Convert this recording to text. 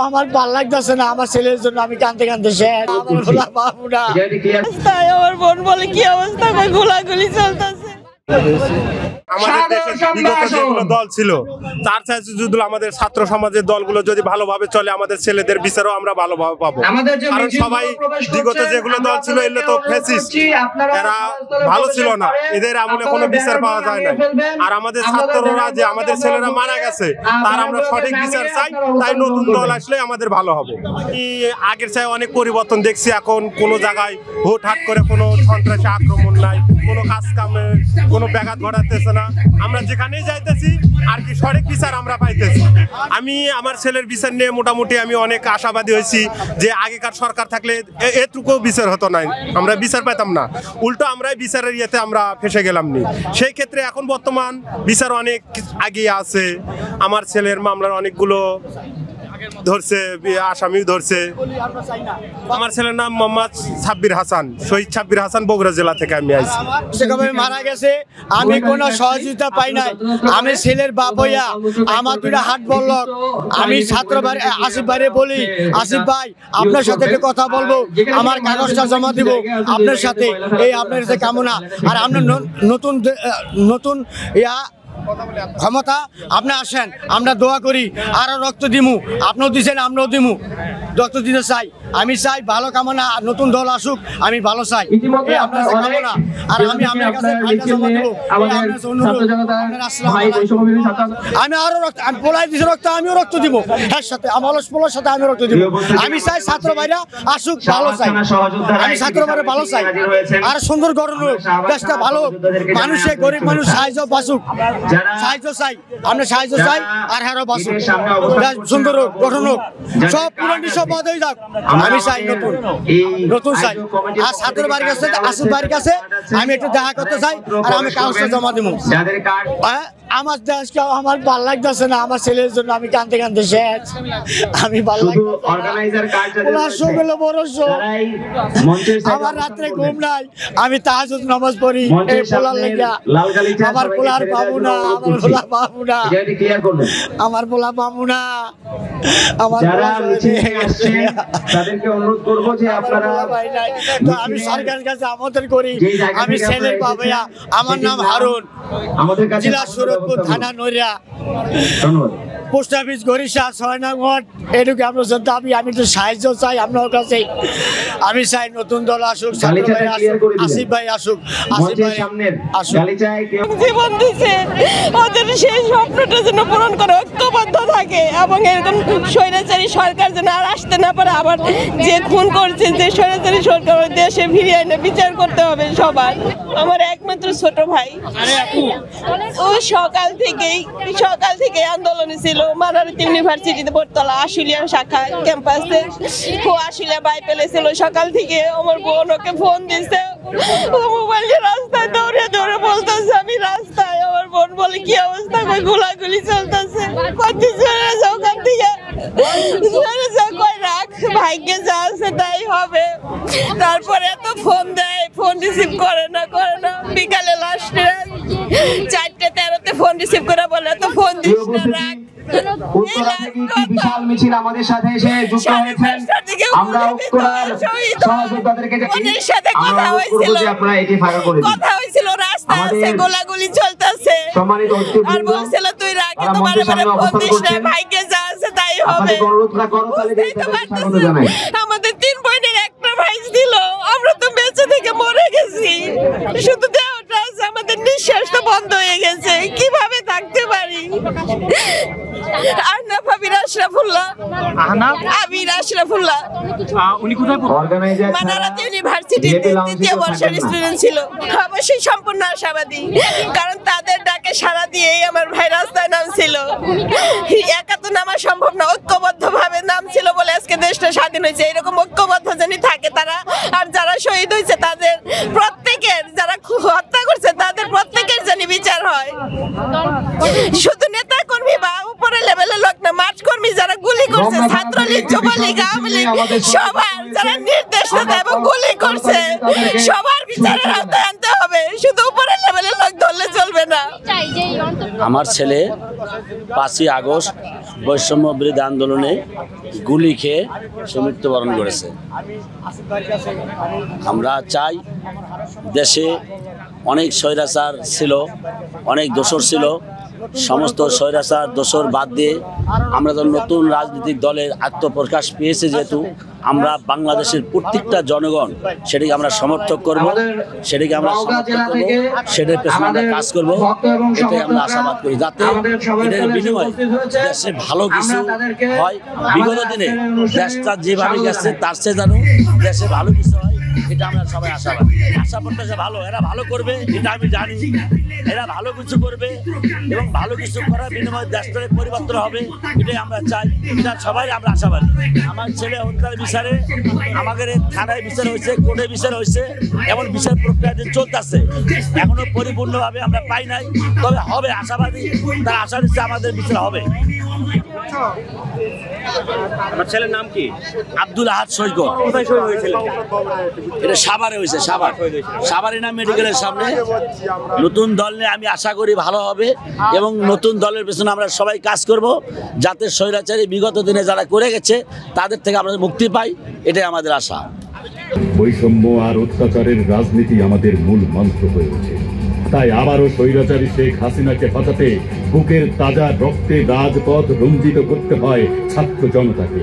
আমার ভালো লাগতেছে না, আমার ছেলের জন্য আমি কাঁদতে কাঁদতে শেষ। আমার বোন বলে কি অবস্থা, গোলাগুলি চলতেছে। আমাদের দেশে বিগত যেগুলো দল ছিল তার চাইতে যদি আমাদের ছাত্র সমাজের দলগুলো যদি ভালোভাবে চলে, আমাদের ছেলেদের বিচারও আমরা ভালোভাবে পাবো। কারণ সবাই বিগত যেগুলো দল ছিল এগুলো তো ফ্যাসিস্ট, এরা ভালো ছিল না, এদের আমলে কোনো বিচার পাওয়া যায় না। আর আমাদের ছাত্ররা যে আমাদের ছেলেরা মারা গেছে তার আমরা সঠিক বিচার চাই, তাই নতুন দল আসলে আমাদের ভালো হবে। আগের চাই অনেক পরিবর্তন দেখছি, এখন কোনো জায়গায় হুটহাট করে কোনো সন্ত্রাসী আক্রমণ নাই, কোনো কাজ কামে কোনো ব্যাঘাত ঘটাতেছে না। আমরা যেখানেই যাইতেছি আর কি সঠিক বিচার আমরা পাইতেছি। আমি আমার ছেলের বিচার নিয়ে মোটামুটি আমি অনেক আশাবাদী হয়েছি যে আগেকার সরকার থাকলে এটুকু বিচার হতো না, আমরা বিচার পেতাম না, উল্টো আমরাই বিচারের ইয়েতে আমরা ফেসে গেলাম নি। সেই ক্ষেত্রে এখন বর্তমান বিচার অনেক এগিয়ে আছে। আমার ছেলের মামলার অনেকগুলো ধরছে, আসামিও ধরছে। আমার ছেলের নাম মোহাম্মদ সাব্বির হাসান, শহীদ সাব্বির হাসান, বগুড়া জেলা থেকে আমি আইছি। মারা গেছে, আমি কোনো সহযোগিতা পাই নাই। আমি ছেলের বাপ হইয়া আমার দুটা হাত বলল, আমি ছাত্র ভাই আসিফ ভাইরে বলি, আসিফ ভাই আপনার সাথে একটু কথা বলবো, আমার কাগজটা জমা দিব আপনার সাথে, এই আপনার সাথে কামনা। আর আপনার নতুন ইয়া ক্ষমতা আপনি আসেন, আমরা দোয়া করি, আরো রক্ত দিমু, আপনিও দিচ্ছেন আমরাও দিমু, রক্ত দিতে চাই। আমি চাই ভালো কামনা, নতুন দল আসুক, আমি ভালো চাই, আপনার কামনা। আর আমি আপনার কাছে আমি আরো রক্ত, আমি পোলাই দিছি রক্ত, আমিও রক্ত দিব, এর সাথে আমার পোলার সাথে আমি রক্ত দিব। আমি চাই ছাত্র ভাইরা আসুক, ভালো চাই, আমি ছাত্র ভাইরা ভালো চাই, আর সুন্দর গঠন হোক, দেশটা ভালো, মানুষের গরিব মানুষ সাহায্য বাসুক, সাহায্য চাই, আমরা সাহায্য চাই, আর হ্যাঁ বাসুক, সুন্দর হোক, গঠন হোক, সব পুরনো সব বাদ হয়ে যাক। আমি চাই নতুন চাই। আর ছাত্র বাড়ির কাছে, আসিফ বাড়ির কাছে আমি একটু দেখা করতে চাই, আর আমি কাগজটা জমা দিব। আমার দেশকে আমার ভালো লাগতেছে না, আমার ছেলের জন্য আমি কাঁদতে কাঁদতে শেষ। আমি ভালো আমার রাত্রে ঘুম নাই, আমি তাহাজ্জুদ নামাজ পড়ি এই পোলার লেগা। আমার পোলার পাবো না, আমার পোলা পাবো না, আমার পোলা পাবো না, আমার তাদেরকে অনুরোধ করবো যে আপনারা, আমি সরকারের কাছে আমন্ত্রণ করি, আমি ছেলের বাবা, আমার নাম হারুন, আমাদের কাছে জেলা সুরতপুর, থানা নড়িয়া, পোস্ট অফিস গরিশা ৬ নং ওয়ার্ড। এটুকু আপনার দাবি, আমি তো সাহায্য চাই আপনার কাছে। আমি চাই নতুন দল আসুক, আসিফ ভাই আসুক, আসিফ ভাই জীবন দিছে, ওদের সেই স্বপ্নটা যেন পূরণ করে ঐক্যবদ্ধ থাকে, এবং এরকম স্বৈরাচারী সরকার যেন আর আসতে না পারে। আবার যে খুন করছে, যে স্বৈরাচারী সরকার, ওই দেশে ফিরিয়ে এনে বিচার করতে হবে সবার। আমার একমাত্র ছোট ভাই, ও সকাল থেকে আন্দোলনে ছিল, মানারত ইউনিভার্সিটিতে পড়তলা আশুলিয়া শাখা ক্যাম্পাসে। ও আশুলিয়া বাই পেলেছিল, সকাল থেকে আমার বোন ওকে ফোন দিচ্ছে, ও মোবাইলে রাস্তায় দৌড়ে দৌড়ে বলতেছে আমি রাস্তায়। আমার বোন বলে কি অবস্থা, গোলাগুলি চলতেছে, কত চলে যাও ওখান থেকে, চলে যাও, কই রাখ, ভাগ্যে যা আছে তাই হবে। তারপরে এত ফোন দেয়, ফোন রিসিভ করে না। বিকালে লাস্টে 4:13 ফোন রিসিভ করে বলে এত ফোন দিস না, রাখ। উত্তরা থেকে কি বিশাল মিছিল আমাদের সাথে এসে যুক্ত হয়েছেন। আমরা উত্তরার সহযোদ্ধাদেরকে কথা হয়েছিল, আপনারা এটি ফাঁকা করে দিন। কথা হয়েছিল, রাস্তায় আছে, গোলাগুলি চলতেছে, সম্মানিত আর বলছিল তুই রাখ, তোমার ফোন দিস না, ভাগ্যে যা আছে তাই হবে। আমাদের 3 বোনের একটা ভাই ছিল, আমরা তো বেঁচে থেকে মরে গেছি, শুধু দেহটা আছে, আমাদের নিঃশ্বাস তো বন্ধ হয়ে গেছে, কিভাবে থাকতে পারি। মানারত ইউনিভার্সিটির 3য় বর্ষের স্টুডেন্ট ছিল। অবশ্যই সম্পূর্ণ আশাবাদী, কারণ তাদের ডাকে সাড়া দিয়েই আমার ভাই রাস্তায় নামছিল। একা তো নামা সম্ভব না, ঐক্যবদ্ধ ভাবে নামছিল বলে আজকে দেশটা স্বাধীন হয়েছে। এরকম ঐক্যবদ্ধ জানি থাকে তারা, আর যারা শহীদ হয়েছে তাদের প্রত্যেকের, যারা হত্যা করছে তাদের প্রত্যেকের জানি বিচার হয়। শুধু নেতা কর্মী বা উপরে লেভেলের লোক না, মাঠ কর্মী যারা গুলি করছে, ছাত্রলীগ, যুবলীগ, আওয়ামী লীগ, সবার যারা নির্দেশ দেয় এবং গুলি করছে, সবার বিচারের আওতায় আনতে হবে। শুধু উপরে লেভেলের লোক ধরলে চলবে না। আমার ছেলে 5ই আগস্ট বৈষম্য বিরোধী আন্দোলনে গুলি খেয়ে সে মৃত্যুবরণ করেছে। আমরা চাই, দেশে অনেক স্বৈরাচার ছিল, অনেক দোসর ছিল, সমস্ত স্বৈরাচার দোসর বাদ দিয়ে আমরা তো নতুন রাজনৈতিক দলের আত্মপ্রকাশ পেয়েছে, যেহেতু আমরা বাংলাদেশের প্রত্যেকটা জনগণ সেটাকে আমরা সমর্থক করব, সেটাকে আমরা সমর্থক করব, সেটার পেছনে আমরা কাজ করব, এটাই আমরা আশাবাদ করি, যাতে এটার বিনিময়ে দেশে ভালো কিছু হয়। বিগত দিনে দেশটা যেভাবে গেছে তার চেয়ে যেন দেশে ভালো কিছু হয়, এটা আমরা সবাই আশাবাদ। আশা করতেছে ভালো, এরা ভালো করবে এটা আমি জানি, এরা ভালো কিছু করবে এবং ভালো কিছু করার বিনিময়ে দেশটার পরিবর্তন হবে, এটাই আমরা চাই, এটা সবাই আমরা আশাবাদী। আমার ছেলে হত্যার বিচারে আমাদের থানায় বিচার হয়েছে, কোর্টে বিচার হয়েছে, এমন বিচার প্রক্রিয়া চলতেছে, এখনো পরিপূর্ণভাবে আমরা পাই নাই, তবে হবে আশাবাদী, তার আশা দিচ্ছে আমাদের বিচার হবে। আমার ছেলের নাম কি? আব্দুল আহাদ সৈকত। কোথায় শহীদ হয়েছিল? এটা সাভারে হয়েছে, সাভারিনা মেডিকেলের সামনে। নতুন দল নিয়ে আমি আশা করি ভালো হবে এবং নতুন দলের পেছনে আমরা সবাই কাজ করব, যাতে স্বৈরাচারী বিগত দিনে যারা করে গেছে তাদের থেকে আমরা মুক্তি পাই, এটাই আমাদের আশা। বৈষম্য আর অত্যাচারের রাজনীতি আমাদের মূল মন্ত্র হয়ে ওঠে, তাই আবারও স্বৈরাচারী শেখ হাসিনাকে হটাতে বুকের তাজা রক্তে রাজপথ রঞ্জিত করতে হয় ছাত্র জনতাকে।